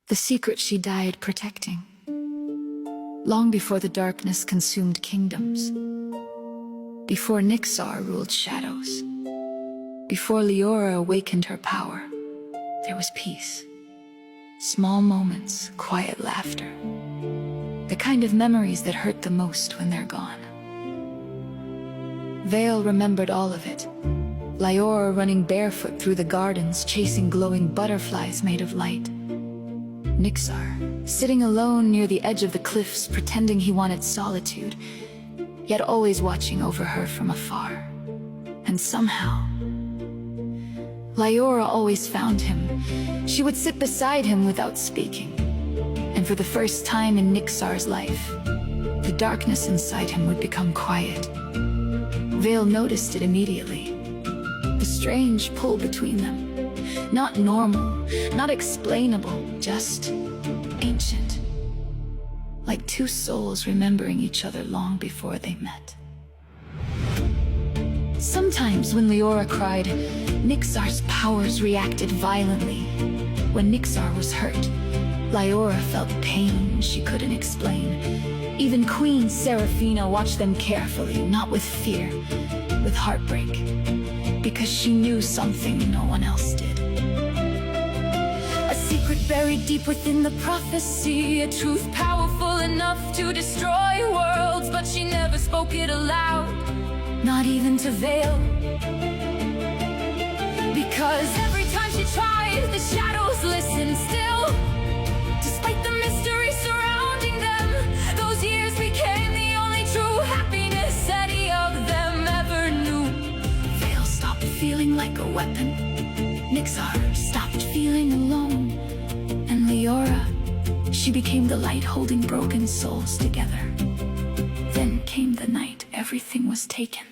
the secret she died protecting, long before the darkness consumed kingdoms, before Nixar ruled shadows, before Liora awakened her power. There was peace. Small moments, quiet laughter. The kind of memories that hurt the most when they're gone. Vale remembered all of it. Liora running barefoot through the gardens, chasing glowing butterflies made of light. Nixar, sitting alone near the edge of the cliffs, pretending he wanted solitude, yet always watching over her from afar. And somehow, Liora always found him. She would sit beside him without speaking. And for the first time in Nixar's life, the darkness inside him would become quiet. Vale noticed it immediately. The strange pull between them. Not normal, not explainable, just ancient. Like two souls remembering each other long before they met. Sometimes when Liora cried, Nixar's powers reacted violently. When Nixar was hurt, Liora felt pain she couldn't explain. Even Queen Seraphina watched them carefully, not with fear, with heartbreak, because she knew something no one else did. A secret buried deep within the prophecy, a truth powerful enough to destroy worlds, but she never spoke it aloud, not even to Vale. Because every time she tried, the shadows listened still. Despite the mystery surrounding them, those years became the only true happiness any of them ever knew. Vale stopped feeling like a weapon. Nixar stopped feeling alone. And Liora, she became the light holding broken souls together. Then came the night everything was taken.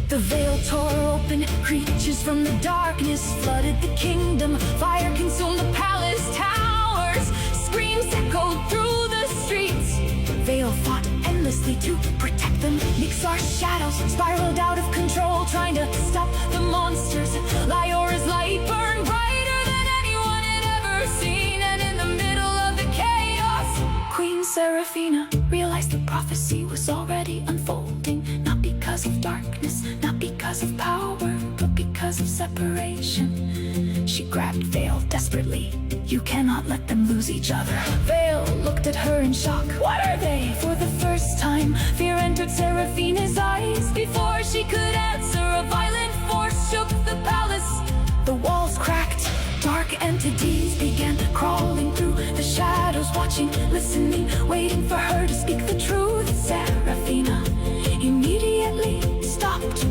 The veil tore open, creatures from the darkness flooded the kingdom. Fire consumed the palace towers, screams echoed through the streets. Vale fought endlessly to protect them. Nixar's shadows spiraled out of control, trying to stop the monsters. Liora's light burned brighter than anyone had ever seen, and in the middle of the chaos, Queen Seraphina realized the prophecy was already unfolding. Not because of darkness, not because of power, but because of separation. She grabbed Vale desperately. You cannot let them lose each other. Vale looked at her in shock. What are they? For the first time, fear entered Seraphina's eyes. Before she could answer, a violent force shook the palace. The walls cracked. Dark entities began crawling through the shadows, watching, listening, waiting for her to speak the truth. Seraphina immediately stopped,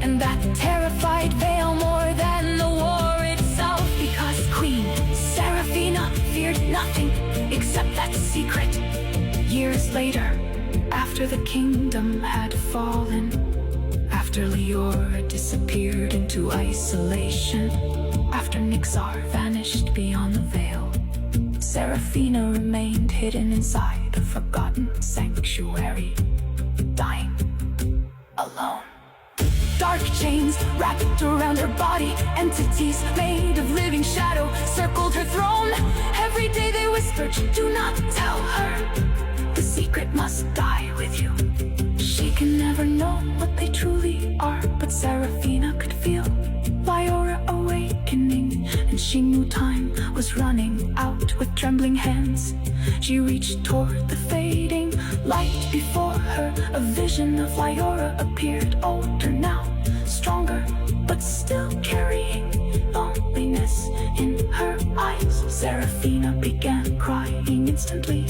and that terrified Vale more than the war itself, because Queen Seraphina feared nothing except that secret. Years later, after the kingdom had fallen, after Liora disappeared into isolation, after Nixar vanished beyond the veil, Seraphina remained hidden inside a forgotten sanctuary, dying alone. Dark chains wrapped around her body, entities made of living shadow circled her throne. Every day they whispered, do not tell her, the secret must die with you. She can never know what they truly are, but Seraphina could feel Liora awakening, and she knew time was running out. With trembling hands, she reached toward the fading light before her. A vision of Liora appeared, older now, stronger, but still carrying loneliness in her eyes. Seraphina began crying instantly.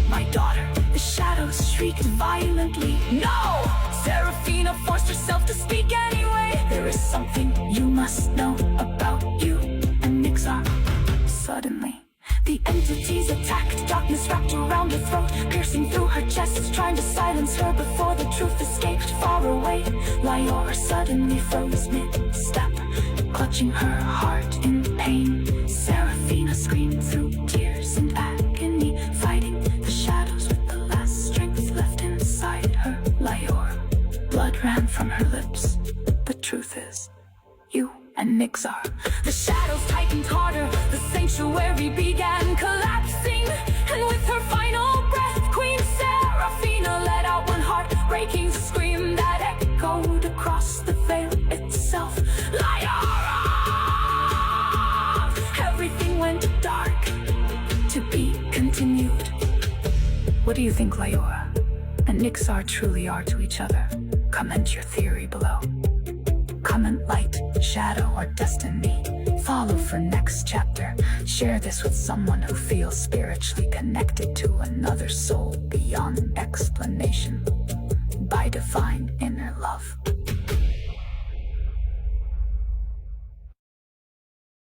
My daughter, the shadows shrieked violently. No! Seraphina forced herself to speak anyway. There is something you must know about you and Nixar. Suddenly, the entities attacked. Darkness wrapped around her throat, piercing through her chest, trying to silence her before the truth escaped far away. Liora suddenly froze mid-step, clutching her heart in pain. Seraphina screamed through tears and agony, fighting the shadows with the last strength left inside her. Liora, blood ran from her lips. The truth is, you and Nixar. The shadows tightened harder, the sanctuary began collapsing, and with her final breath, Queen Seraphina let out one heartbreaking scream that echoed across the veil itself. Liora! Everything went dark. To be continued. What do you think, Liora? And Nixar truly are to each other? Comment your theory below. Comment light, shadow, or destiny. Follow for next chapter. Share this with someone who feels spiritually connected to another soul beyond explanation by divine inner love.